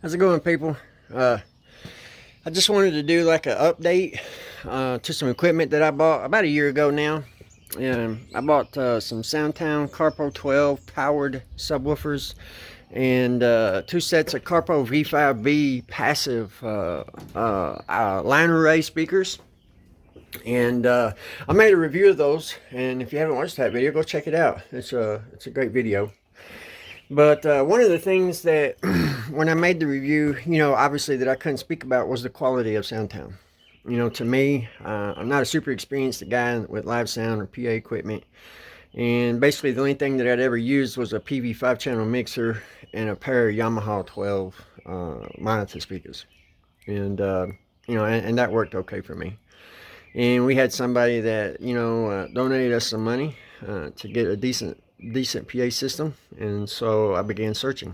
How's it going, people? I just wanted to do like an update to some equipment that I bought about a year ago now. I bought some Soundtown Carpo 12 powered subwoofers and 2 sets of Carpo V5B passive line array speakers. And I made a review of those, and if you haven't watched that video, go check it out. It's a great video. But one of the things that when I made the review, obviously that I couldn't speak about was the quality of Soundtown. To me, I'm not a super experienced guy with live sound or PA equipment. And basically the only thing that I'd ever used was a PV 5-channel mixer and a pair of Yamaha 12 monitor speakers. And, and that worked okay for me. And we had somebody that, donated us some money to get a decent PA system, and so I began searching,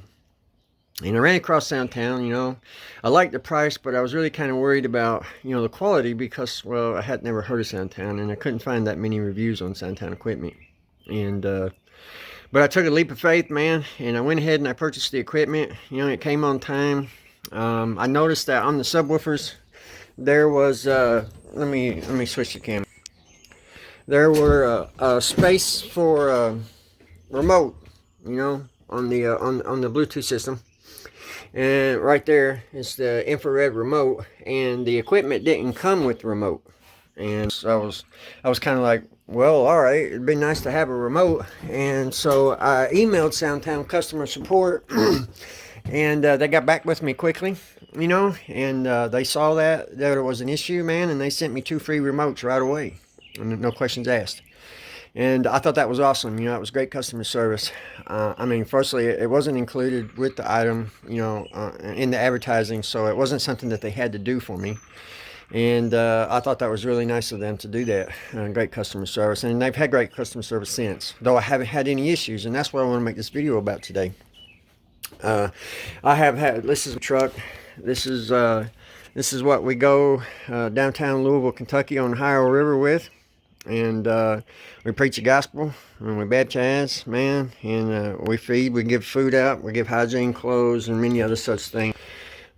and I ran across Soundtown. I liked the price, but I was really kind of worried about the quality, because, well, I had never heard of Soundtown, and I couldn't find that many reviews on Soundtown equipment. And but I took a leap of faith, man, and I went ahead and I purchased the equipment. It came on time. I noticed that on the subwoofers there was let me switch the camera. There were a space for remote, on the Bluetooth system, and right there is the infrared remote, and the equipment didn't come with the remote. And so I was kind of like, well, all right, it'd be nice to have a remote. And so I emailed Soundtown customer support and they got back with me quickly, and they saw that it was an issue, man, and they sent me 2 free remotes right away, and no questions asked. And I thought that was awesome. It was great customer service. Firstly, it wasn't included with the item, in the advertising, so it wasn't something that they had to do for me. And I thought that was really nice of them to do that. Great customer service, and they've had great customer service since, though I haven't had any issues, and that's what I want to make this video about today. I have had, this is a truck. This is what we go downtown Louisville, Kentucky on the Ohio River with. And we preach the gospel, and we baptize, man, and we feed, we give food out, we give hygiene clothes, and many other such things.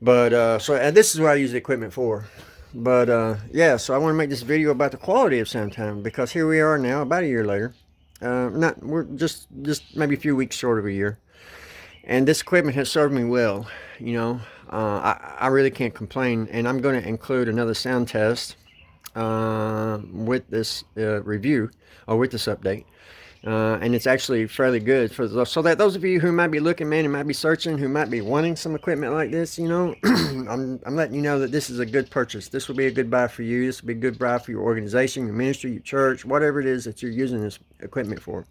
But so this is what I use the equipment for. But yeah, so I want to make this video about the quality of Soundtown, because here we are now, about a year later. We're just maybe a few weeks short of a year, and this equipment has served me well. I really can't complain, and I'm going to include another sound test with this review, or with this update, and it's actually fairly good so that those of you who might be looking, man, and might be searching, who might be wanting some equipment like this, I'm letting you know that this is a good purchase. This will be a good buy for you. This will be a good buy for your organization, your ministry, your church, whatever it is that you're using this equipment for.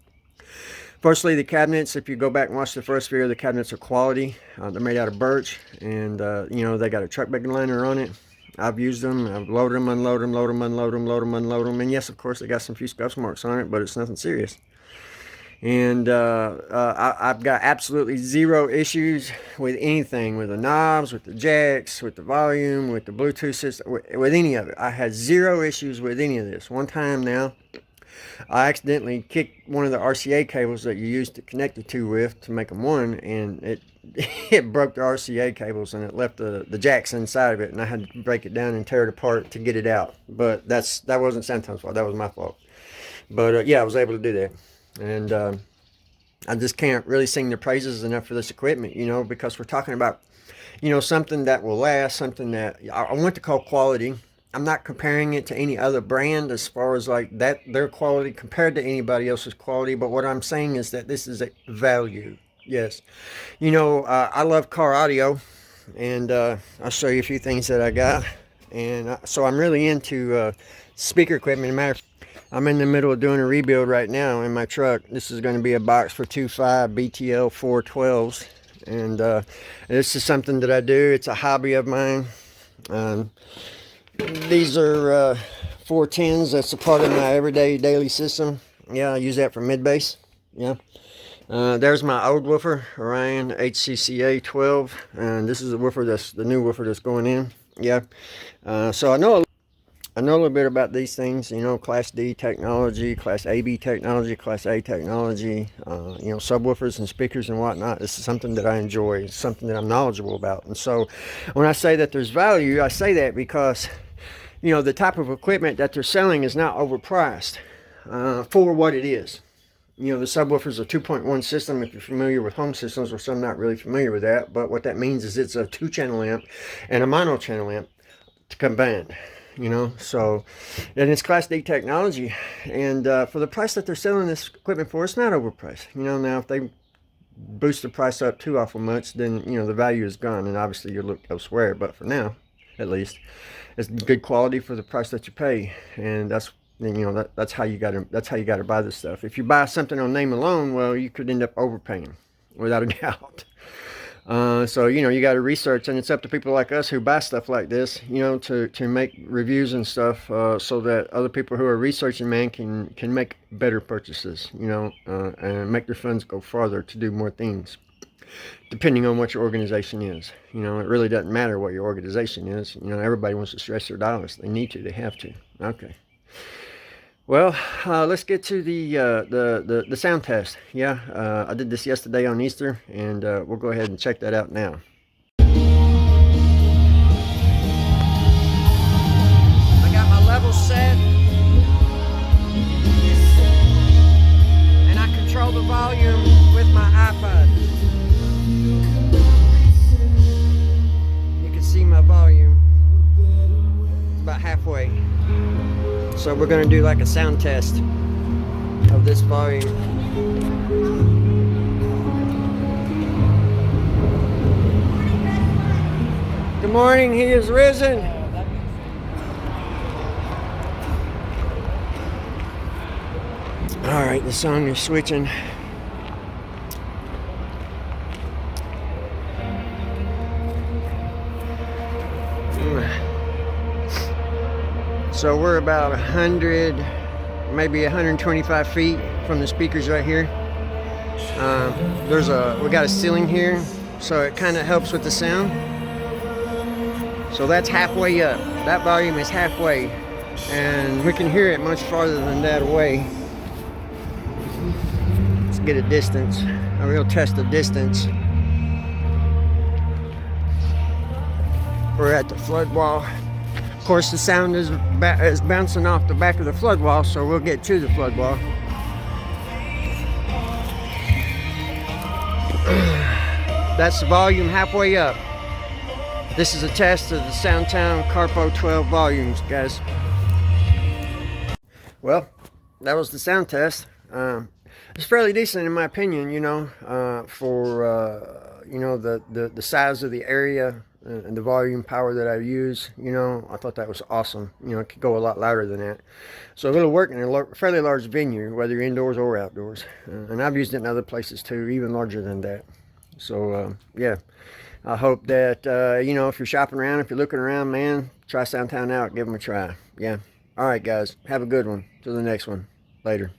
Firstly, the cabinets, if you go back and watch the first video, the cabinets are quality. They're made out of birch, and they got a truck bed liner on it. I've used them. I've loaded them, unloaded them, load them, unload them, load them, unload them. And yes, of course, they got some few scuff marks on it, but it's nothing serious. And I've got absolutely zero issues with anything, with the knobs, with the jacks, with the volume, with the Bluetooth system, with any of it. I had zero issues with any of this. One time now, I accidentally kicked one of the RCA cables that you use to connect the two with to make them one, and it broke the RCA cables, and it left the jacks inside of it, and I had to break it down and tear it apart to get it out. But that wasn't Soundtown's fault. That was my fault. But yeah, I was able to do that, and I just can't really sing the praises enough for this equipment, because we're talking about something that will last, something that I want to call quality. I'm not comparing it to any other brand as far as like that, their quality compared to anybody else's quality, but what I'm saying is that this is a value. Yes. I love car audio, and I'll show you a few things that I got. And so I'm really into speaker equipment. I'm in the middle of doing a rebuild right now in my truck. This is going to be a box for 2.5 BTL 412s, and this is something that I do. It's a hobby of mine. These are 410s. That's a part of my everyday daily system. Yeah, I use that for mid bass. Yeah. There's my old woofer, Orion HCCA 12, and this is the woofer, that's the new woofer that's going in. Yeah. So I know I know a little bit about these things, you know, Class D technology, Class AB technology, Class A technology, you know, subwoofers and speakers and whatnot. This is something that I enjoy. It's something that I'm knowledgeable about. And so when I say that there's value, I say that because, you know, the type of equipment that they're selling is not overpriced for what it is. You know, the subwoofer is a 2.1 system. If you're familiar with home systems, or some not really familiar with that, but what that means is it's a 2-channel amp and a mono-channel amp combined, you know. So, and it's Class D technology, and for the price that they're selling this equipment for, it's not overpriced, you know. Now if they boost the price up too awful much, then, you know, the value is gone, and obviously you look elsewhere. But for now, at least, it's good quality for the price that you pay, and that's, you know, that's how you gotta buy this stuff. If you buy something on name alone, well, you could end up overpaying, without a doubt. So, you know, you got to research, and it's up to people like us who buy stuff like this, you know, to make reviews and stuff, so that other people who are researching, man, can make better purchases, you know, and make their funds go farther to do more things, depending on what your organization is. You know, it really doesn't matter what your organization is. You know, everybody wants to stretch their dollars. They need to. They have to. Okay. Well, let's get to the sound test. Yeah, I did this yesterday on Easter, and we'll go ahead and check that out now. I got my level set, and I control the volume with my iPod. You can see my volume. It's about halfway. So we're going to do like a sound test of this volume. Good morning, he is risen. All right, the song is switching. So we're about 100, maybe 125 feet from the speakers right here. We got a ceiling here, so it kind of helps with the sound. So that's halfway up. That volume is halfway, and we can hear it much farther than that away. Let's get a distance, a real test of distance. We're at the flood wall. Of course, the sound is bouncing off the back of the flood wall, so we'll get to the flood wall. That's the volume halfway up. This is a test of the SoundTown Carpo 12 volumes, guys. Well, that was the sound test. It's fairly decent in my opinion, you know, for you know, the size of the area and the volume power that I use. You know, I thought that was awesome. You know, it could go a lot louder than that. So it'll work in a fairly large venue, whether you're indoors or outdoors. And I've used it in other places too, even larger than that. So yeah, I hope that you know, if you're shopping around, if you're looking around, man, try SoundTown out, give them a try. Yeah. All right, guys, have a good one. Till the next one. Later.